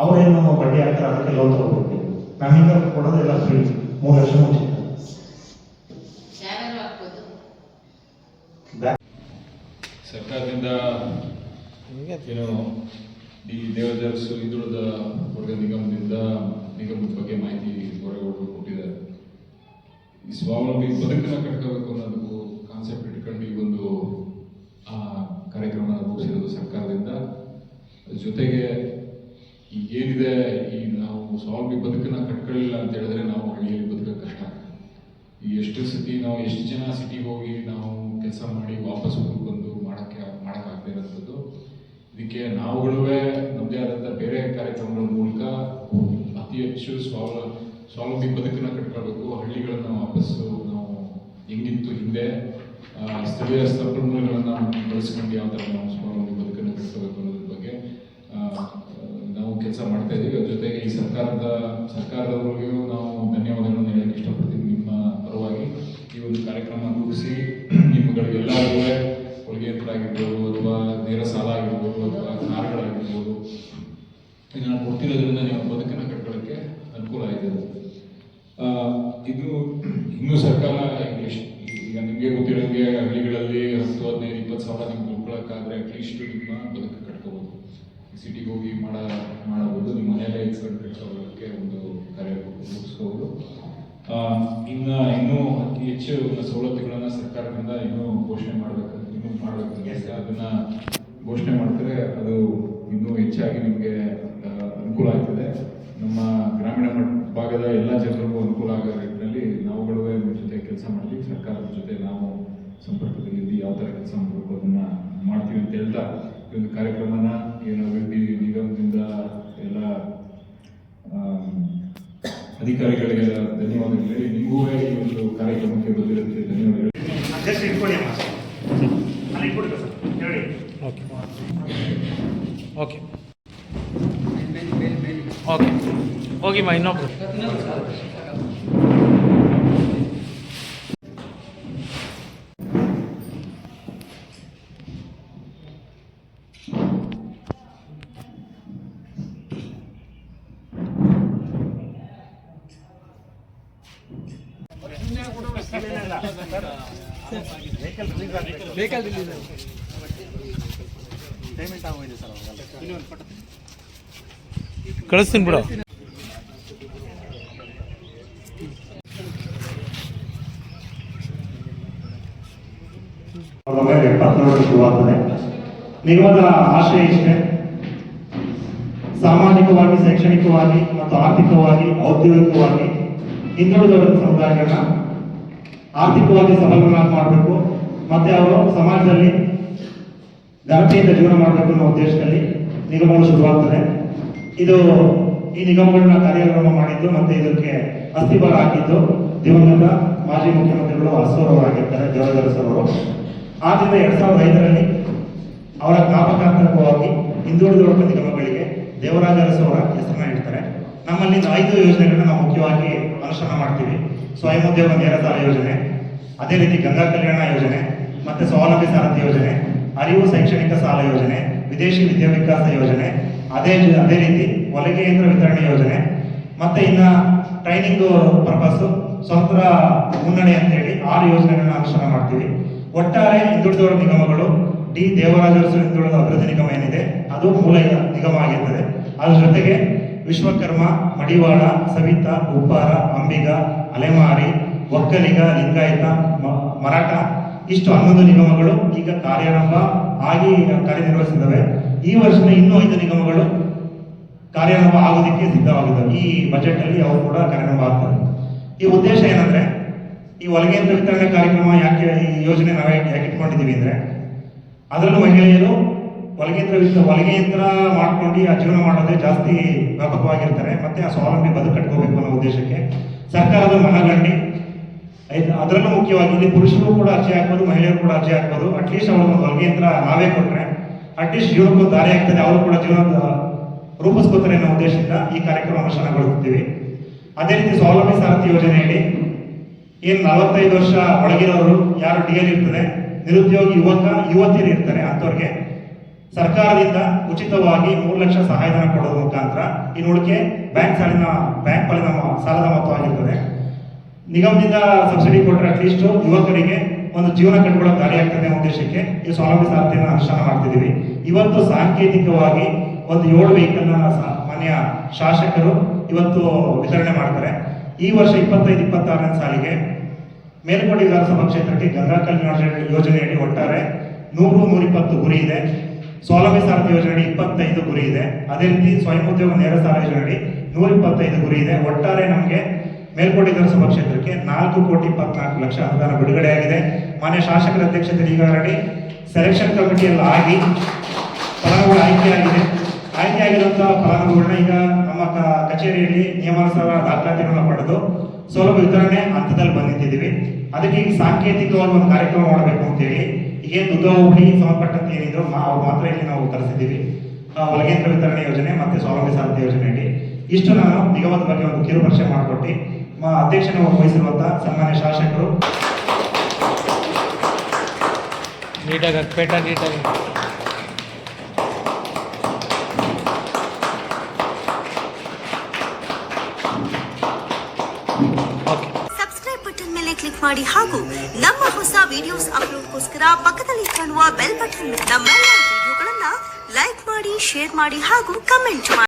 ಅವರೇನು ಬಡ್ಡಿ ಹಾಕ್ತಾರೆ, ಅದಕ್ಕೆ ಲೋನ್ ತಗೋಬೇಕು. ನಮ್ಮಿಂದ ಕೊಡೋದೆಲ್ಲ ಫ್ರೀ, 3 ಲಕ್ಷ ಮುಂಚೆ. ಸರ್ಕಾರದಿಂದ ಏನು ಈ ದೇವದಾಸ್ ಹಿಂದುಳಿದ ವರ್ಗ ನಿಗಮದ ಬಗ್ಗೆ ಮಾಹಿತಿ ಹೊರಗೆ ಕೊಟ್ಟಿದ್ದಾರೆ. ಈ ಸ್ವಾವಲಂಬಿ ಬದುಕನ್ನು ಕಟ್ಕೋಬೇಕು ಅನ್ನೋದು ಕಾನ್ಸೆಪ್ಟ್ ಇಟ್ಕೊಂಡು ಈ ಒಂದು ಕಾರ್ಯಕ್ರಮ ರೂಪಿಸಿರೋದು ಸರ್ಕಾರದಿಂದ. ಜೊತೆಗೆ ಈಗೇನಿದೆ, ಈ ನಾವು ಸ್ವಾವಲಂಬಿ ಬದುಕನ್ನು ಕಟ್ಕೊಳ್ಳಿಲ್ಲ ಅಂತ ಹೇಳಿದ್ರೆ ನಾವು ಹಳ್ಳಿಯಲ್ಲಿ ಬದುಕೋದು ಕಷ್ಟ. ಈ ಎಷ್ಟು ಜನ ಸಿಟಿಗೆ ಹೋಗಿ ನಾವು ಕೆಲಸ ಮಾಡಿ ವಾಪಸ್ ಬಂದು ಮಾಡೋಕ್ಕಾಗದೇ ಇರೋಂಥದ್ದು. ಇದಕ್ಕೆ ನಾವುಗಳೇ ನಮ್ಮದೇ ಆದಂಥ ಬೇರೆ ಕಾರ್ಯಕ್ರಮಗಳ ಮೂಲಕ ಅತಿ ಹೆಚ್ಚು ಸ್ವಾವಲಂಬಿ ಬದುಕನ್ನು ಕಟ್ಕೊಳ್ಬೇಕು. ಹಳ್ಳಿಗಳನ್ನು ವಾಪಸ್ಸು ನಾವು ಹೆಂಗಿತ್ತು ಹಿಂದೆ ಸ್ಥಳೀಯ ಸಂಪನ್ಮೂಲಗಳನ್ನು ಬಳಸ್ಕೊಂಡು ಯಾವ ಥರ ನಾವು ಸ್ವಾವಲಂಬಿ ಬದುಕನ್ನು ಕಟ್ಕೋಬೇಕು ಅನ್ನೋದ್ರ ಬಗ್ಗೆ ನಾವು ಕೆಲಸ ಮಾಡ್ತಾ ಇದ್ದೀವಿ. ಜೊತೆಗೆ ಈ ಸರ್ಕಾರದವರಿಗೂ ನಾವು ಧನ್ಯವಾದಗಳನ್ನು ಹೇಳಕ್ಕೆ ಇಷ್ಟಪಡ್ತೀವಿ. ನಿಮ್ಮ ಪರವಾಗಿ ಈ ಒಂದು ಕಾರ್ಯಕ್ರಮ ರೂಪಿಸಿ ನಿಮ್ಮಗಳಿಗೆಲ್ಲರಿಗೂ ಹೊಲಿಗೆ ಯಂತ್ರ ಆಗಿರ್ಬೋದು ಅಥವಾ ನೇರ ಸಾಲ ಆಗಿರ್ಬೋದು ಅಥವಾ ಕಾರ್ಗಳಾಗಿರ್ಬೋದು ಇದನ್ನು ಕೊಡ್ತಿರೋದ್ರಿಂದ ನೀವು ಬದುಕನ್ನು ಕಟ್ಕೊಳ್ಳೋಕ್ಕೆ ಅನುಕೂಲ ಆಗಿದೆ. ಇದು ಇನ್ನೂ ಸರ್ಕಾರ ಈಗ ನಿಮಗೆ ಗೊತ್ತಿರೋಂಗೆ ಹಳ್ಳಿಗಳಲ್ಲಿ 10, 15, 20 ಸಾವಿರ ನಿಮ್ಗೆ ದುಡ್ಕೊಳ್ಳೋಕ್ಕಾದ್ರೆ ಅಟ್ಲೀಸ್ಟ್ ನಿಮ್ಮ ಬದುಕು ಕಟ್ಕೋಬೋದು. ಸಿಟಿಗೆ ಹೋಗಿ ಮಾಡಬಹುದು, ನಿಮ್ಮ ಮನೆಯಲ್ಲೇ ಇಸ್ಕೊಂಡು ಕಟ್ಕೊಳ್ಳೋಕ್ಕೆ ಒಂದು ಕಾರ್ಯ ರೂಪಿಸ್ಕೋಬೋದು. ಇನ್ನೂ ಅತಿ ಹೆಚ್ಚು ಸವಲತ್ತುಗಳನ್ನು ಸರ್ಕಾರದಿಂದ ಇನ್ನೂ ಘೋಷಣೆ ಮಾಡಬೇಕು. ಅದನ್ನು ಘೋಷಣೆ ಮಾಡ್ತಾರೆ, ಅದು ಇನ್ನೂ ಹೆಚ್ಚಾಗಿ ನಿಮಗೆ ಅನುಕೂಲ ಆಗ್ತದೆ. ನಮ್ಮ ಗ್ರಾಮೀಣ ಭಾಗದ ಎಲ್ಲ ಜನರಿಗೂ ಅನುಕೂಲ ಆಗೋ ನಿಟ್ಟಿನಲ್ಲಿ ನಾವುಗಳು ನಿಮ್ಮ ಜೊತೆ ಕೆಲಸ ಮಾಡಲಿ, ಸರ್ಕಾರದ ಜೊತೆ ನಾವು ಸಂಪರ್ಕದಲ್ಲಿ ಯಾವ ಥರ ಕೆಲಸ ಮಾಡಬೇಕು ಅದನ್ನು ಮಾಡ್ತೀವಿ ಅಂತ ಹೇಳ್ತಾ ಈ ಒಂದು ಕಾರ್ಯಕ್ರಮನ ಏನು ಅಭಿವೃದ್ಧಿ ನಿಗಮದಿಂದ ಎಲ್ಲ ಅಧಿಕಾರಿಗಳಿಗೆ ಧನ್ಯವಾದಗಳು ಹೇಳಿ, ನಿಮಗೂ ಈ ಒಂದು ಕಾರ್ಯಕ್ರಮಕ್ಕೆ ಬಂದಿರೋದಕ್ಕೆ ಧನ್ಯವಾದಗಳು. ಓಕೆ ಹೋಗಿಮ್ಮ ಇನ್ನೊಬ್ರು. ವೆಹಿಕಲ್ ರಿಲೀಸ್ ಪೇಮೆಂಟ್ ಆಗೋಗಿದೆ ಸರ್, ಕಳಿಸ್ತೀನಿ ಬಿಡು. ಶುರುವಾಗ್ತದೆ. ನಿಗಮದ ಆಶಯ ಇಷ್ಟೇ, ಸಾಮಾಜಿಕವಾಗಿ, ಶೈಕ್ಷಣಿಕವಾಗಿ ಮತ್ತು ಆರ್ಥಿಕವಾಗಿ, ಔದ್ಯೋಗಿಕವಾಗಿ ಹಿಂದುಳಿದ ಸಮುದಾಯಗಳನ್ನ ಆರ್ಥಿಕವಾಗಿ ಸಬಲರನ್ನಾಗಿ ಮಾಡಬೇಕು, ಮತ್ತೆ ಅವರು ಸಮಾಜದಲ್ಲಿ ಘನತೆಯಿಂದ ಜೀವನ ಮಾಡಬೇಕು ಅನ್ನೋ ಉದ್ದೇಶದಲ್ಲಿ ನಿಗಮಗಳು ಶುರುವಾಗ್ತದೆ. ಈ ನಿಗಮಗಳನ್ನ ಕಾರ್ಯಕ್ರಮ ಮಾಡಿದ್ದು ಮತ್ತೆ ಇದಕ್ಕೆ ಅಸ್ಥಿಭಾರ ಹಾಕಿದ್ದು ದಿವಂಗತ ಮಾಜಿ ಮುಖ್ಯಮಂತ್ರಿಗಳು ಅರಸರವರಾಗಿರ್ತಾರೆ, ದೇವದಾಸರವರು. ಆದ್ದರಿಂದ 2005ರಲ್ಲಿ ಅವರ ಜ್ಞಾಪಕಾರ್ಥಕವಾಗಿ ಹಿಂದುಳಿದ ವರ್ಗ ನಿಗಮಗಳಿಗೆ ದೇವರಾಜ ಅರಸವರ ಹೆಸರನ್ನ ಇಡ್ತಾರೆ. ನಮ್ಮಲ್ಲಿ 5 ಯೋಜನೆಗಳನ್ನ ನಾವು ಮುಖ್ಯವಾಗಿ ಅನುಷ್ಠಾನ ಮಾಡ್ತೀವಿ. ಸ್ವಯಂ ಉದ್ಯೋಗ ನೇರ ಸಾಲ ಯೋಜನೆ, ಅದೇ ರೀತಿ ಗಂಗಾ ಕಲ್ಯಾಣ ಯೋಜನೆ, ಮತ್ತೆ ಸ್ವಾವಲಂಬಿ ಸಾರಥಿ ಯೋಜನೆ, ಅರಿವು ಶೈಕ್ಷಣಿಕ ಸಾಲ ಯೋಜನೆ, ವಿದೇಶಿ ವಿದ್ಯಾವಿಕಾಸ ಯೋಜನೆ, ಅದೇ ರೀತಿ ಹೊಲಿಗೆ ಯಂತ್ರ ವಿತರಣೆ ಯೋಜನೆ, ಮತ್ತೆ ಇನ್ನ ಟ್ರೈನಿಂಗ್ ಪರ್ಪಸ್ ಸ್ವತಂತ್ರ ಮುನ್ನಡೆ ಅಂತೇಳಿ 6 ಯೋಜನೆಗಳನ್ನ ಅನುಷ್ಠಾನ ಮಾಡ್ತೀವಿ. ಒಟ್ಟಾರೆ ಹಿಂದುಳಿದವರ ನಿಗಮಗಳು ದೇವರಾಜ ಅರಸು ಹಿಂದುಳಿದ ಅಭಿವೃದ್ಧಿ ನಿಗಮ ಏನಿದೆ ಅದು ಮೂಲ ನಿಗಮ ಆಗಿರ್ತದೆ. ಅದ್ರ ಜೊತೆಗೆ ವಿಶ್ವಕರ್ಮ, ಮಡಿವಾಳ, ಸವಿತಾ, ಉಪ್ಪಾರ, ಅಂಬಿಗ, ಅಲೆಮಾರಿ, ಒಕ್ಕಲಿಗ, ಲಿಂಗಾಯತ, ಮರಾಠ ಇಷ್ಟು 11 ನಿಗಮಗಳು ಈಗ ಕಾರ್ಯಾರಂಭ ಆಗಿ ಕಾರ್ಯನಿರ್ವಹಿಸಿದ್ದಾವೆ. ಈ ವರ್ಷದ ಇನ್ನೂ 5 ನಿಗಮಗಳು ಕಾರ್ಯಾರಂಭ ಆಗೋದಕ್ಕೆ ಸಿದ್ಧವಾಗಿದ್ದಾವೆ. ಈ ಬಜೆಟ್ ಅಲ್ಲಿ ಅವರು ಕೂಡ ಕಾರ್ಯಾರಂಭ ಆಗ್ತದೆ. ಈ ಉದ್ದೇಶ ಏನಂದ್ರೆ, ಈ ಹೊಲಿಗೆ ಯಂತ್ರ ವಿತರಣೆ ಕಾರ್ಯಕ್ರಮ ಈ ಯೋಜನೆ ನಾವೇ ಯಾಕೆ ಇಟ್ಕೊಂಡಿದ್ದೀವಿ ಅಂದ್ರೆ, ಅದರಲ್ಲೂ ಮಹಿಳೆಯರು ಹೊಲಿಗೆ ಯಂತ್ರ ಮಾಡ್ಕೊಂಡು ಆ ಜೀವನ ಮಾಡೋದೇ ಜಾಸ್ತಿ ವ್ಯಾಪಕವಾಗಿರ್ತಾರೆ. ಮತ್ತೆ ಆ ಸ್ವಾವಲಂಬಿ ಬದುಕು ಕಟ್ಕೋಬೇಕು ಅನ್ನೋ ಉದ್ದೇಶಕ್ಕೆ ಸರ್ಕಾರದ ಮನಗಂಡು ಅದರಲ್ಲೂ ಮುಖ್ಯವಾಗಿ ಇಲ್ಲಿ ಪುರುಷರು ಕೂಡ ಅರ್ಜಿ ಹಾಕ್ಬೋದು, ಮಹಿಳೆಯರು ಕೂಡ ಅರ್ಜಿ ಹಾಕ್ಬೋದು. ಅಟ್ಲೀಸ್ಟ್ ಅವ್ರಿಗೆ ಹೊಲಿಗೆ ಯಂತ್ರ ನಾವೇ ಕೊಟ್ರೆ ಅಟ್ಲೀಸ್ಟ್ ಜೀವನಕ್ಕೂ ದಾರಿ ಆಗ್ತದೆ, ಅವರು ಕೂಡ ಜೀವನ ರೂಪಿಸ್ಕೋತಾರೆ ಅನ್ನೋ ಉದ್ದೇಶದಿಂದ ಈ ಕಾರ್ಯಕ್ರಮ ಅನುಷ್ಠಾನಗೊಳಿಸ್ತೀವಿ. ಅದೇ ರೀತಿ ಸ್ವಾವಲಂಬಿ ಸಾರಥಿ ಯೋಜನೆಯಲ್ಲಿ ಏನು 45 ವರ್ಷ ಒಳಗಿರೋರು ಯಾರು ಡಿಎಲ್ ಇರ್ತದೆ, ನಿರುದ್ಯೋಗಿ ಯುವತಿಯರು ಇರ್ತಾರೆ, ಅಂಥವ್ರಿಗೆ ಸರ್ಕಾರದಿಂದ ಉಚಿತವಾಗಿ 3 ಲಕ್ಷ ಸಹಾಯಧನ ಕೊಡೋದ್ರ ಮುಖಾಂತರ ಇನ್ನು ಉಳಿಕೆ ಬ್ಯಾಂಕ್ ಪಾಲಿನ ಸಾಲದ ಮೊತ್ತವಾಗಿರ್ತದೆ. ನಿಗಮದಿಂದ ಸಬ್ಸಿಡಿ ಕೊಟ್ಟರೆ ಅಟ್ಲೀಸ್ಟ್ ಯುವಕರಿಗೆ ಒಂದು ಜೀವನ ಕಟ್ಟಿಕೊಳ್ಳೋ ದಾರಿ ಆಗ್ತದೆ ಅನ್ನೋ ಉದ್ದೇಶಕ್ಕೆ ಈ ಸ್ವಾವಲಂಬಿ ಸಾರಥಿಯನ್ನು ಅನುಷ್ಠಾನ ಮಾಡ್ತಿದ್ದೀವಿ. ಇವತ್ತು ಸಾಂಕೇತಿಕವಾಗಿ ಒಂದು 7 ವೆಹಿಕಲ್ ಮಾನ್ಯ ಶಾಸಕರು ಇವತ್ತು ವಿತರಣೆ ಮಾಡ್ತಾರೆ. ಈ ವರ್ಷ 25-26ನೇ ಸಾಲಿಗೆ ಮೇಲುಕೋಟೆ ವಿಧಾನಸಭಾ ಕ್ಷೇತ್ರಕ್ಕೆ ಗಂಗಾ ಕಲ್ಯಾಣ ಯೋಜನೆಯಡಿ ಒಟ್ಟಾರೆ 100-120 ಗುರಿ ಇದೆ. ಸ್ವಾವಲಂಬಿ ಸಾರಥಿ ಯೋಜನೆಯಡಿ 25 ಗುರಿ ಇದೆ. ಅದೇ ರೀತಿ ಸ್ವಯಂ ಉದ್ಯೋಗ ನೇರ ಸಾಲ ಯೋಜನೆಯಡಿ 125 ಗುರಿ ಇದೆ. ಒಟ್ಟಾರೆ ನಮಗೆ ಮೇಲ್ಕೋಟೆ ವಿಧಾನಸಭಾ ಕ್ಷೇತ್ರಕ್ಕೆ 4,24 ಲಕ್ಷ ಅನುದಾನ ಬಿಡುಗಡೆ ಆಗಿದೆ. ಮಾನ್ಯ ಶಾಸಕರ ಅಧ್ಯಕ್ಷತೆಯಲ್ಲಿ ಈಗಾಗಲೇ ಸೆಲೆಕ್ಷನ್ ಕಮಿಟಿಯಲ್ಲಿ ಆಗಿ ಫಲಾನುಭವಿಗಳು ಆಯ್ಕೆಯಾಗಿರುವಂತಹ ಫಲಾನುಭವಿಗಳನ್ನ ಈಗ ನಮ್ಮ ಕಚೇರಿಯಲ್ಲಿ ನಿಯಮಾನುಸಾರ ದಾಖಲಾತಿಗಳನ್ನು ಪಡೆದು ಸೌಲಭ್ಯ ವಿತರಣೆ ಹಂತದಲ್ಲಿ ಬಂದಿದ್ದೀವಿ. ಅದಕ್ಕೆ ಈಗ ಸಾಂಕೇತಿಕವಾಗಿ ಒಂದು ಕಾರ್ಯಕ್ರಮ ಮಾಡಬೇಕು ಅಂತೇಳಿ ಈಗೇನು ದುದ್ದೋಬಳಿ ಸಂಬಂಧಪಟ್ಟಂತೆ ಏನಿದ್ರು ಅವ್ರು ಮಾತ್ರ ಇಲ್ಲಿ ನಾವು ತರಿಸಿದ್ದೀವಿ. ಹೊಲಗೇಂದ್ರ ವಿತರಣೆ ಯೋಜನೆ ಮತ್ತೆ ಸ್ವಾವಲಂಬಿ ಸಾರಥಿ ಯೋಜನೆಯಲ್ಲಿ ಇಷ್ಟು ನಾನು ನಿಗಮದ ಬಗ್ಗೆ ಒಂದು ಕಿರು ಪರಿಚಯ ಮಾಡಿಕೊಟ್ಟು ಅಧ್ಯಕ್ಷನ ವಹಿಸಿರುವಂತಹ ಸನ್ಮಾನ್ಯ ಶಾಸಕರು ನೀಟಾಗಿ ಹಾಕ್ಪೇಟ ನೀಟಾಗಿ ಸಬ್ಸ್ಕ್ರೈಬ್ ಬಟನ್ ಮೇಲೆ ಕ್ಲಿಕ್ ಮಾಡಿ ಹಾಗೂ ನಮ್ಮ ಹೊಸ ವಿಡಿಯೋಸ್ ಅಪ್ಲೋಡ್ಗೋಸ್ಕರ ಪಕ್ಕದಲ್ಲಿ ಕಾಣುವ ಬೆಲ್ ಬಟನ್ ನಮ್ಮೆಲ್ಲ ವಿಡಿಯೋಗಳನ್ನ ಲೈಕ್ ಮಾಡಿ, ಶೇರ್ ಮಾಡಿ ಹಾಗೂ ಕಮೆಂಟ್ ಮಾಡಿ.